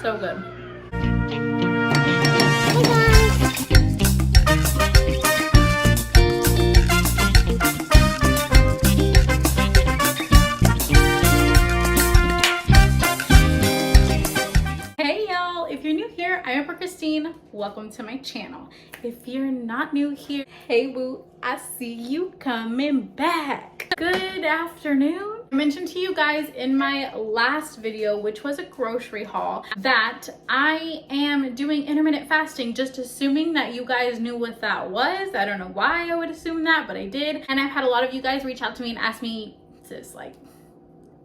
So good. Hey y'all, if you're new here, I'm Christine. Welcome to my channel. If you're not new here, hey boo, I see you coming back. Good afternoon. I mentioned to you guys in my last video, which was a grocery haul, that I am doing intermittent fasting, just assuming that you guys knew what that was. I don't know why I would assume that, but I did. And I've had a lot of you guys reach out to me and ask me, sis, like,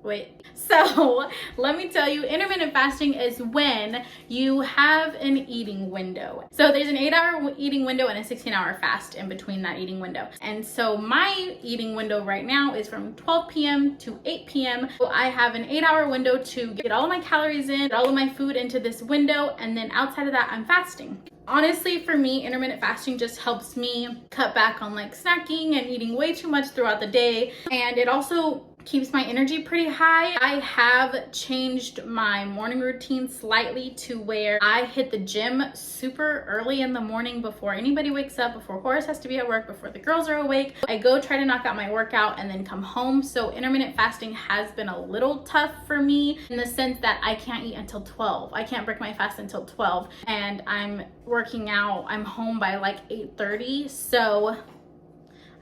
wait. So let me tell you, intermittent fasting is when you have an eating window. So there's an 8-hour eating window and a 16-hour fast in between that eating window. And so my eating window right now is from 12 p.m. to 8 p.m. So I have an 8-hour window to get all of my calories in, get all of my food into this window, and then outside of that, I'm fasting. Honestly, for me, intermittent fasting just helps me cut back on like snacking and eating way too much throughout the day. And it also keeps my energy pretty high. I have changed my morning routine slightly to where I hit the gym super early in the morning before anybody wakes up, before Horace has to be at work, before the girls are awake. I go try to knock out my workout and then come home. So intermittent fasting has been a little tough for me in the sense that I can't eat until 12. I can't break my fast until 12, and I'm working out. I'm home by like 8:30. So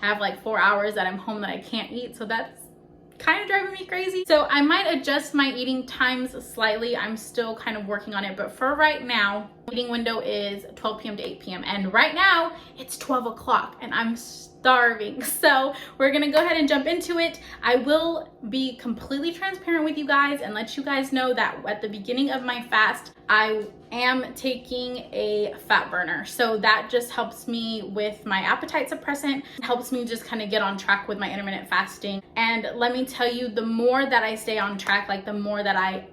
I have like 4 hours that I'm home that I can't eat. So that's kind of driving me crazy. So I might adjust my eating times slightly. I'm still kind of working on it, but for right now, eating window is 12 p.m. to 8 p.m. and right now it's 12 o'clock and I'm starving. So we're gonna go ahead and jump into it. I will be completely transparent with you guys and let you guys know that at the beginning of my fast, I am taking a fat burner. So that just helps me with my appetite suppressant, helps me just kind of get on track with my intermittent fasting. And let me tell you, the more that I stay on track, like the more that I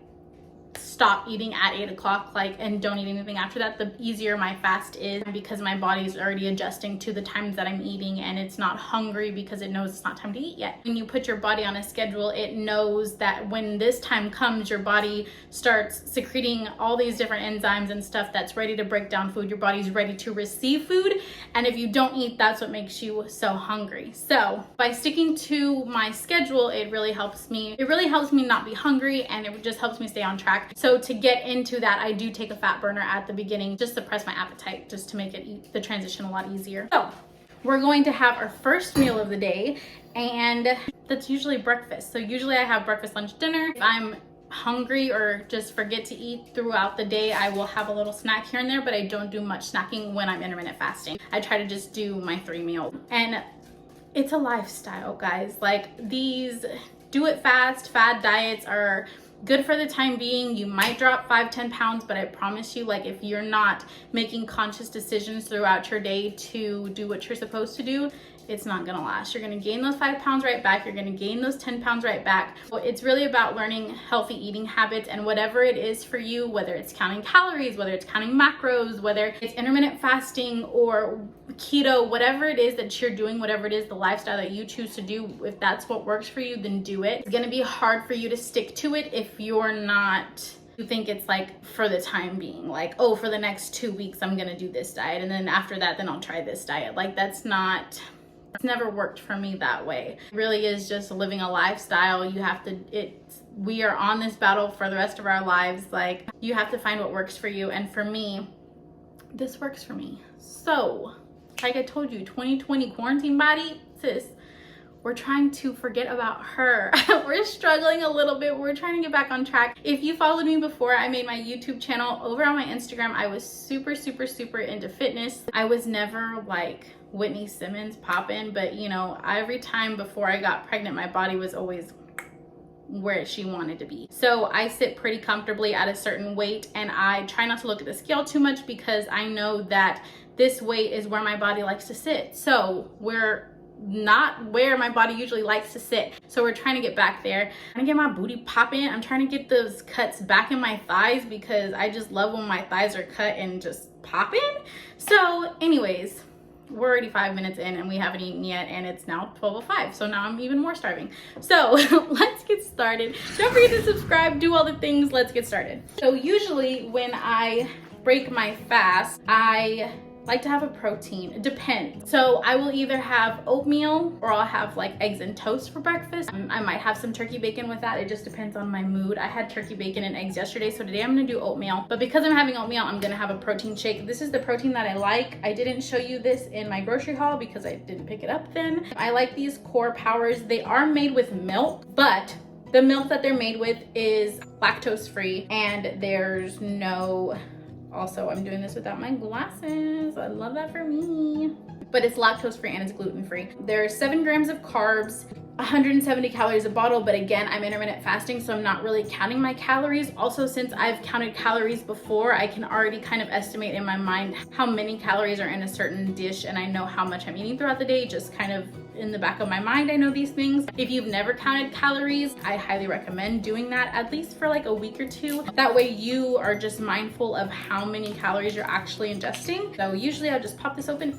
stop eating at 8 o'clock, like, and don't eat anything after that, the easier my fast is, because my body is already adjusting to the times that I'm eating and it's not hungry because it knows it's not time to eat yet. When you put your body on a schedule, it knows that when this time comes, your body starts secreting all these different enzymes and stuff that's ready to break down food. Your body's ready to receive food, and if you don't eat, that's what makes you so hungry. So by sticking to my schedule, it really helps me. It really helps me not be hungry, and it just helps me stay on track. So to get into that, I do take a fat burner at the beginning, just to suppress my appetite, just to make it the transition a lot easier. So we're going to have our first meal of the day, and that's usually breakfast. So usually I have breakfast, lunch, dinner. If I'm hungry or just forget to eat throughout the day, I will have a little snack here and there, but I don't do much snacking when I'm intermittent fasting. I try to just do my 3 meals. And it's a lifestyle, guys. Like, these do it fast fad diets are good for the time being. You might drop 5-10 pounds, but I promise you, like, if you're not making conscious decisions throughout your day to do what you're supposed to do, it's not gonna last. You're gonna gain those 5 pounds right back. You're gonna gain those 10 pounds right back. So it's really about learning healthy eating habits, and whatever it is for you, whether it's counting calories, whether it's counting macros, whether it's intermittent fasting or keto, whatever it is that you're doing, whatever it is, the lifestyle that you choose to do, if that's what works for you, then do it. It's gonna be hard for you to stick to it if you're not, you think it's like for the time being, like, oh, for the next 2 weeks, I'm gonna do this diet, and then after that, then I'll try this diet. Like, that's not, it's never worked for me that way. It really is just living a lifestyle. You have to, we are on this battle for the rest of our lives. Like, you have to find what works for you. And for me, this works for me. So, like I told you, 2020 quarantine body, sis, we're trying to forget about her. We're struggling a little bit. We're trying to get back on track. If you followed me before I made my YouTube channel, over on my Instagram, I was super into fitness. I was never like Whitney Simmons poppin', but you know, every time before I got pregnant, my body was always where she wanted to be. So I sit pretty comfortably at a certain weight, and I try not to look at the scale too much because I know that this weight is where my body likes to sit. So we're not where my body usually likes to sit. So we're trying to get back there. I'm trying to get my booty popping. I'm trying to get those cuts back in my thighs because I just love when my thighs are cut and just popping. So anyways, we're already 5 minutes in and we haven't eaten yet, and it's now 12:05, so now I'm even more starving. So let's get started. Don't forget to subscribe, do all the things, let's get started. So usually when I break my fast, I like to have a protein. It depends. So I will either have oatmeal or I'll have like eggs and toast for breakfast. I might have some turkey bacon with that. It just depends on my mood. I had turkey bacon and eggs yesterday, so today I'm gonna do oatmeal. But because I'm having oatmeal, I'm gonna have a protein shake. This is the protein that I like. I didn't show you this in my grocery haul because I didn't pick it up then. I like these Core Powers. They are made with milk, but the milk that they're made with is lactose free, and there's no, also, I'm doing this without my glasses. I love that for me. But it's lactose free and it's gluten free. There's 7 grams of carbs, 170 calories a bottle. But again, I'm intermittent fasting, so I'm not really counting my calories. Also, since I've counted calories before, I can already kind of estimate in my mind how many calories are in a certain dish, and I know how much I'm eating throughout the day, just kind of in the back of my mind. I know these things. If you've never counted calories, I highly recommend doing that at least for like a week or 2. That way you are just mindful of how many calories you're actually ingesting. So usually I'll just pop this open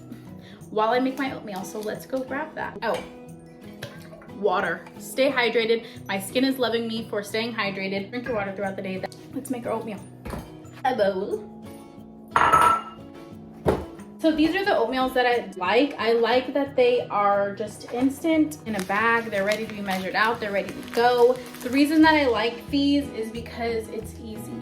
while I make my oatmeal. So let's go grab that. Oh, water. Stay hydrated. My skin is loving me for staying hydrated. Drink your water throughout the day. Let's make our oatmeal. A bowl. So these are the oatmeals that I like. I like that they are just instant in a bag. They're ready to be measured out. They're ready to go. The reason that I like these is because it's easy.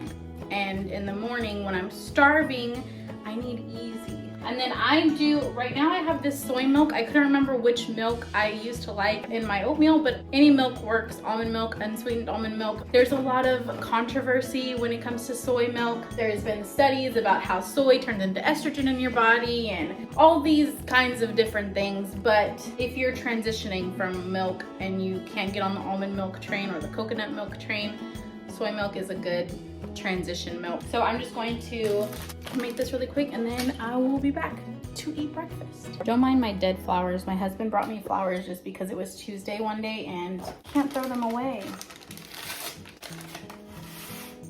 And in the morning when I'm starving, I need easy. And then I do, right now I have this soy milk. I couldn't remember which milk I used to like in my oatmeal, but any milk works. Almond milk, unsweetened almond milk. There's a lot of controversy when it comes to soy milk. There's been studies about how soy turns into estrogen in your body and all these kinds of different things. But if you're transitioning from milk and you can't get on the almond milk train or the coconut milk train, soy milk is a good transition milk. So I'm just going to make this really quick and then I will be back to eat breakfast. Don't mind my dead flowers. My husband brought me flowers just because it was Tuesday one day and can't throw them away.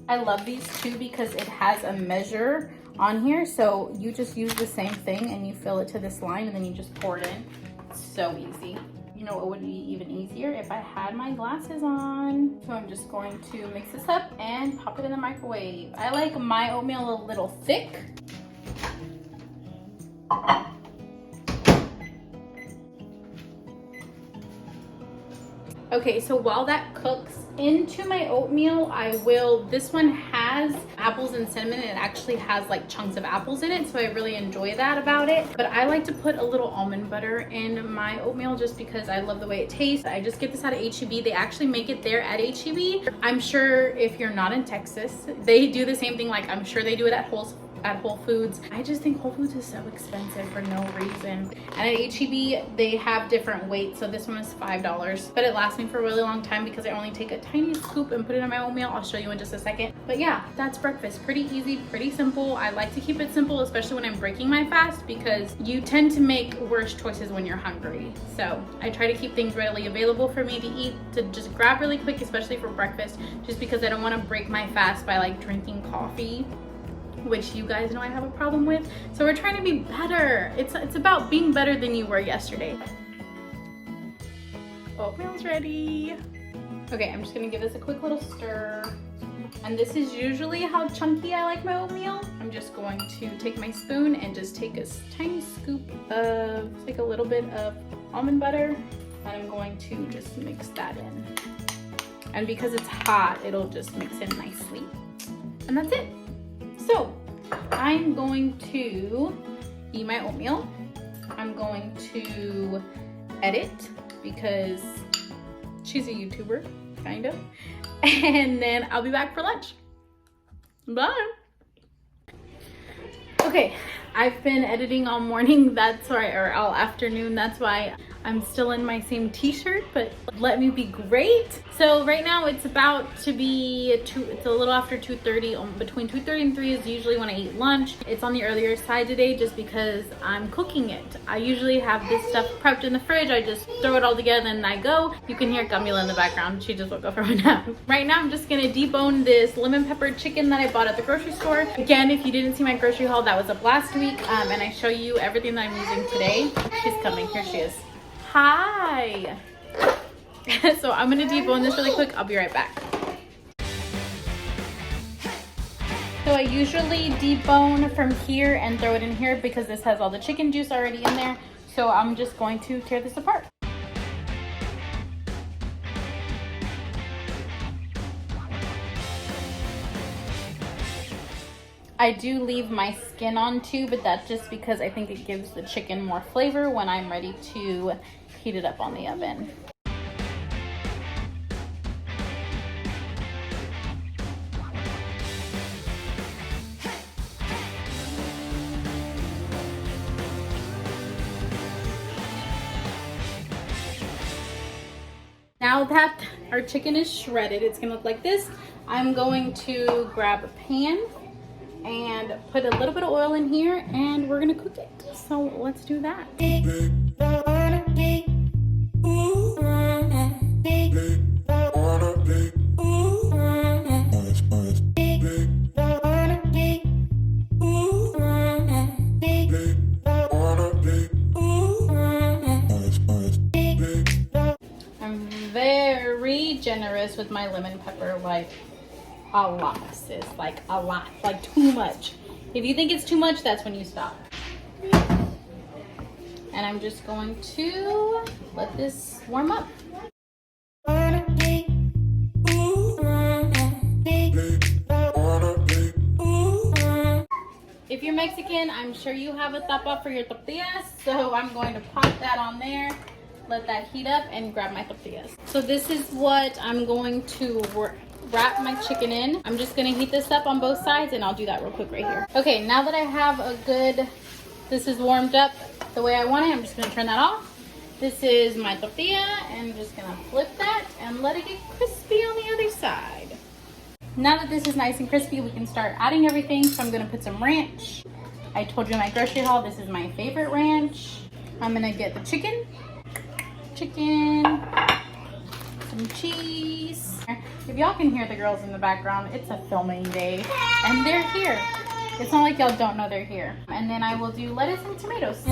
I love these too because it has a measure on here. So you just use the same thing and you fill it to this line and then you just pour it in. It's so easy. You know what would be even easier if I had my glasses on. So I'm just going to mix this up and pop it in the microwave. I like my oatmeal a little thick. Okay, so while that cooks into my oatmeal, this one has apples and cinnamon. It actually has like chunks of apples in it, so I really enjoy that about it. But I like to put a little almond butter in my oatmeal just because I love the way it tastes. I just get this out of H-E-B. They actually make it there at H-E-B. I'm sure if you're not in Texas, they do the same thing. Like I'm sure they do it at Whole Foods. I just think Whole Foods is so expensive for no reason. And at H-E-B, they have different weights. So this one is $5, but it lasts me for a really long time because I only take a tiny scoop and put it in my oatmeal. I'll show you in just a second. But yeah, that's breakfast. Pretty easy, pretty simple. I like to keep it simple, especially when I'm breaking my fast, because you tend to make worse choices when you're hungry. So I try to keep things readily available for me to eat, to just grab really quick, especially for breakfast, just because I don't want to break my fast by like drinking coffee, which you guys know I have a problem with. So we're trying to be better. It's about being better than you were yesterday. Oatmeal's ready. Okay, I'm just gonna give this a quick little stir. And this is usually how chunky I like my oatmeal. I'm just going to take my spoon and just take a tiny scoop of, like a little bit of almond butter. And I'm going to just mix that in. And because it's hot, it'll just mix in nicely. And that's it. So I'm going to eat my oatmeal. I'm going to edit because she's a YouTuber, kind of. And then I'll be back for lunch. Bye. Okay, I've been editing all morning, that's why, or all afternoon. That's why I'm still in my same t-shirt, but let me be great. So right now it's about to be it's a little after 2:30. Between 2:30 and 3 is usually when I eat lunch. It's on the earlier side today just because I'm cooking it. I usually have this stuff prepped in the fridge. I just throw it all together and I go. You can hear Camila in the background. She just woke up from a nap. Right now I'm just gonna debone this lemon pepper chicken that I bought at the grocery store. Again, if you didn't see my grocery haul, that was up last week, and I show you everything that I'm using today. She's coming. Here she is. Hi. So I'm gonna debone this really quick. I'll be right back. So I usually debone from here and throw it in here because this has all the chicken juice already in there. So I'm just going to tear this apart. I do leave my skin on too, but that's just because I think it gives the chicken more flavor when I'm ready to heat it up on the oven. Now that our chicken is shredded, it's gonna look like this. I'm going to grab a pan and put a little bit of oil in here and we're gonna cook it. So let's do that. I'm very generous with my lemon pepper, like a lot, sis, like a lot, like too much. If you think it's too much, that's when you stop. And I'm just going to let this warm up. If you're Mexican, I'm sure you have a tapa for your tortillas, so I'm going to pop that on there, let that heat up, and grab my tortillas. So this is what I'm going to wrap my chicken in. I'm just gonna heat this up on both sides and I'll do that real quick right here. Okay, now that I have this is warmed up the way I want it, I'm just gonna turn that off. This is my tortilla and I'm just gonna flip that and let it get crispy on the other side. Now that this is nice and crispy, we can start adding everything. So I'm gonna put some ranch. I told you in my grocery haul, this is my favorite ranch. I'm gonna get the chicken, some cheese. If y'all can hear the girls in the background, it's a filming day and they're here. It's not like y'all don't know they're here. And then I will do lettuce and tomatoes.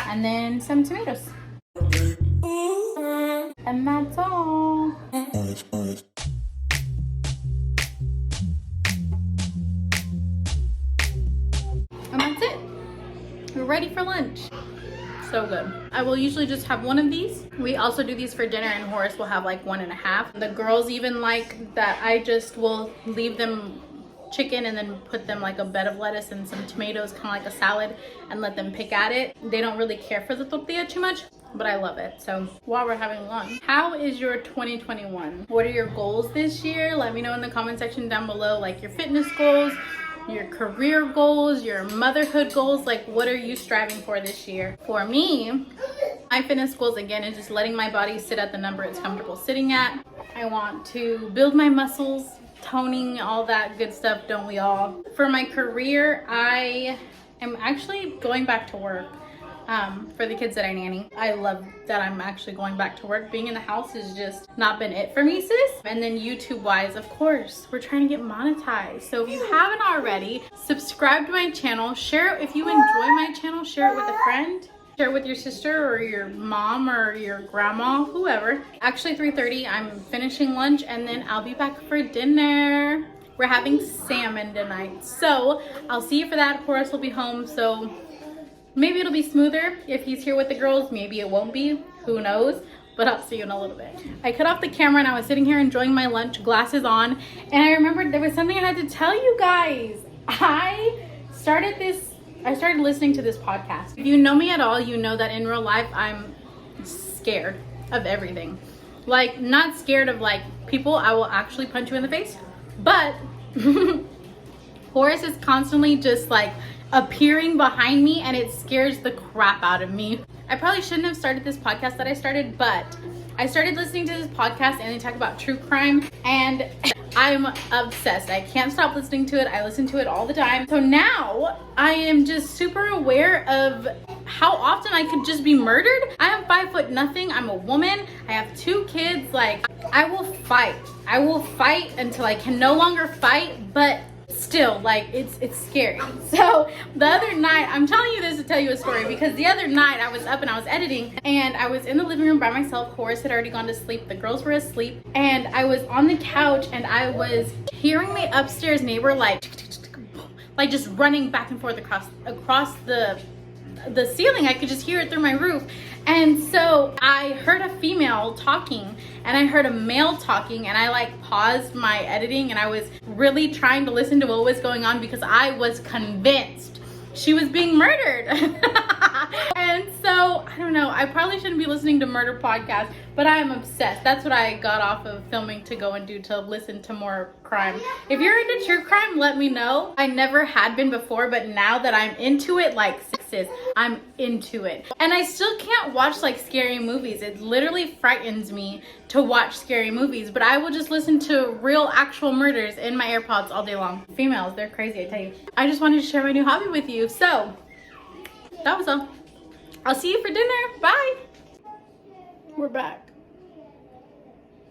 And then some tomatoes. And that's all. And that's it. We're ready for lunch. So good. I will usually just have one of these. We also do these for dinner and Horace will have like 1.5. The girls even like that I just will leave them chicken and then put them like a bed of lettuce and some tomatoes, kind of like a salad, and let them pick at it. They don't really care for the tortilla too much, but I love it. So while we're having lunch, how is your 2021? What are your goals this year? Let me know in the comment section down below, like your fitness goals, your career goals, your motherhood goals. Like, what are you striving for this year? For me, my fitness goals again is just letting my body sit at the number it's comfortable sitting at. I want to build my muscles, toning, all that good stuff, don't we all? For my career, I am actually going back to work. For the kids that I nanny. I love that I'm actually going back to work. Being in the house has just not been it for me, sis. And then YouTube wise, of course, we're trying to get monetized. So if you haven't already, subscribe to my channel, share it. If you enjoy my channel, share it with a friend. Share it with your sister or your mom or your grandma, whoever. Actually 3:30, I'm finishing lunch and then I'll be back for dinner. We're having salmon tonight. So I'll see you for that. Horace will be home, so maybe it'll be smoother if he's here with the girls. Maybe it won't be, who knows, but I'll see you in a little bit. I cut off the camera and I was sitting here enjoying my lunch, glasses on, and I remembered there was something I had to tell you guys. I started listening to this podcast. If you know me at all, you know that in real life, I'm scared of everything. Like, not scared of like people, I will actually punch you in the face, but Horace is constantly just like appearing behind me and it scares the crap out of me. I probably shouldn't have started this podcast that I started, but I started listening to this podcast and they talk about true crime and I'm obsessed. I can't stop listening to it. I listen to it all the time. So now I am just super aware of how often I could just be murdered. I am 5 nothing. I'm a woman. I have 2 kids. Like, I will fight. I will fight until I can no longer fight, but still, like, it's scary. So the other night, I'm telling you this to tell you a story, because the other night I was up and I was editing and I was in the living room by myself. Horace had already gone to sleep. The girls were asleep and I was on the couch and I was hearing the upstairs neighbor like just running back and forth across the ceiling. I could just hear it through my roof. And so I heard a female talking and I heard a male talking, and I like paused my editing and I was really trying to listen to what was going on because I was convinced she was being murdered. And so I don't know, I probably shouldn't be listening to murder podcasts, but I am obsessed. That's what I got off of filming to go and do, to listen to more crime. If you're into true crime, let me know. I never had been before, but now that I'm into it, like sis, I'm into it. And I still can't watch like scary movies. It literally frightens me to watch scary movies, but I will just listen to real actual murders in my AirPods all day long. Females, they're crazy, I tell you. I just wanted to share my new hobby with you. So that was all. I'll see you for dinner. Bye. We're back.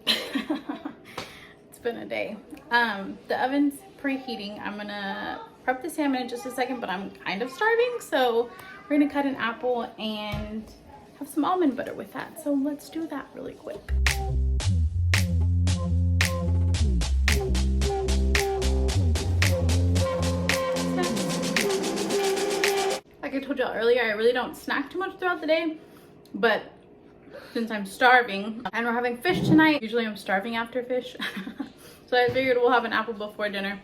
It's been a day. The oven's preheating. I'm gonna prep the salmon in just a second, but I'm kind of starving, so we're gonna cut an apple and have some almond butter with that. So let's do that really quick. Like I told y'all earlier, I really don't snack too much throughout the day, but since I'm starving and we're having fish tonight, usually I'm starving after fish. So I figured we'll have an apple before dinner,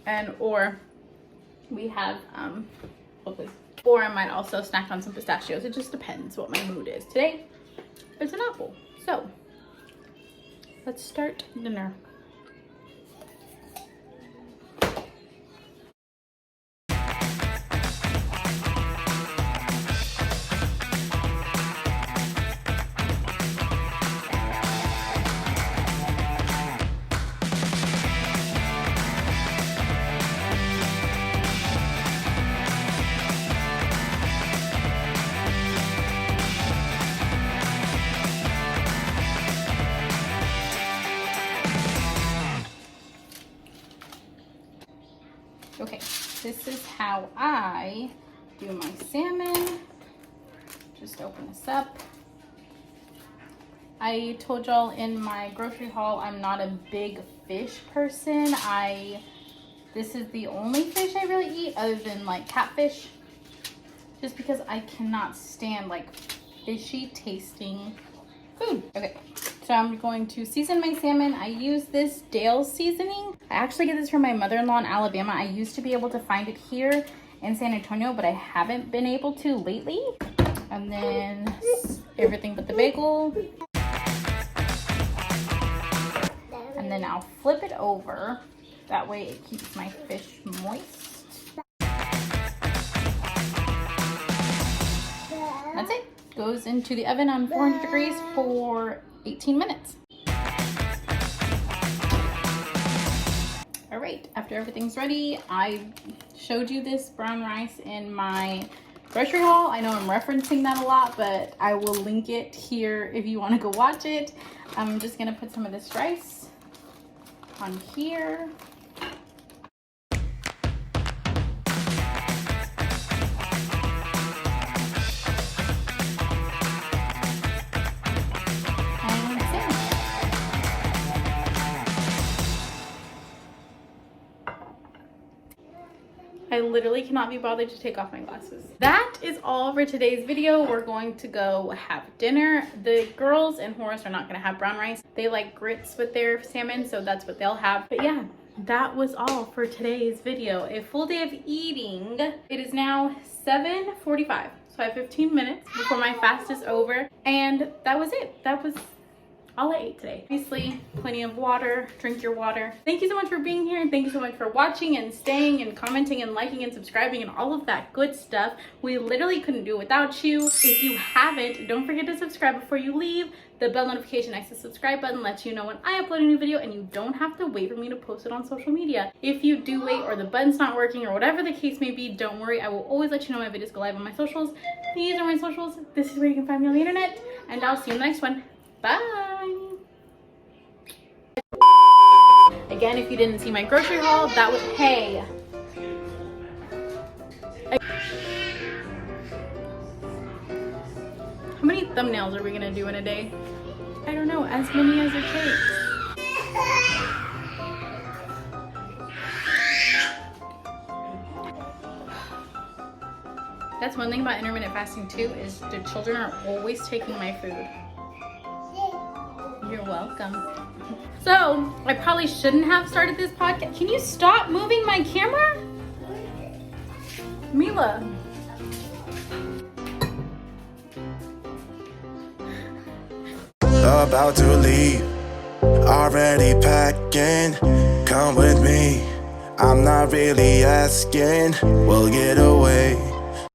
and or we have or I might also snack on some pistachios. It just depends what my mood is. Today it's an apple. So let's start dinner. Okay, this is how I do my salmon. Just open this up. I told y'all in my grocery haul, I'm not a big fish person. This is the only fish I really eat other than like catfish, just because I cannot stand like fishy tasting food. Okay, so I'm going to season my salmon. I use this Dale seasoning. I actually get this from my mother-in-law in Alabama. I used to be able to find it here in San Antonio, but I haven't been able to lately. And then everything but the bagel. And then I'll flip it over. That way it keeps my fish moist. That's it. Goes into the oven on 400 degrees for 18 minutes. All right, after everything's ready, I showed you this brown rice in my grocery haul. I know I'm referencing that a lot, but I will link it here if you want to go watch it. I'm just gonna put some of this rice on here. I literally cannot be bothered to take off my glasses. That is all for today's video. We're going to go have dinner. The girls and Horace are not gonna have brown rice. They like grits with their salmon, so that's what they'll have. But yeah, that was all for today's video. A full day of eating. It is now 7:45, so I have 15 minutes before my fast is over. And that was it. That was all I ate today. Obviously, plenty of water, drink your water. Thank you so much for being here, and thank you so much for watching and staying and commenting and liking and subscribing and all of that good stuff. We literally couldn't do it without you. If you haven't, don't forget to subscribe before you leave. The bell notification next to the subscribe button lets you know when I upload a new video, and you don't have to wait for me to post it on social media. If you do wait, or the button's not working, or whatever the case may be, don't worry. I will always let you know my videos go live on my socials. These are my socials. This is where you can find me on the internet, and I'll see you in the next one. Bye. Again, if you didn't see my grocery haul, that was, hey. How many thumbnails are we gonna do in a day? I don't know, as many as it takes. That's one thing about intermittent fasting too, is the children are always taking my food. You're welcome. So, I probably shouldn't have started this podcast. Can you stop moving my camera? Mila. About to leave, already packing. Come with me, I'm not really asking. We'll get away.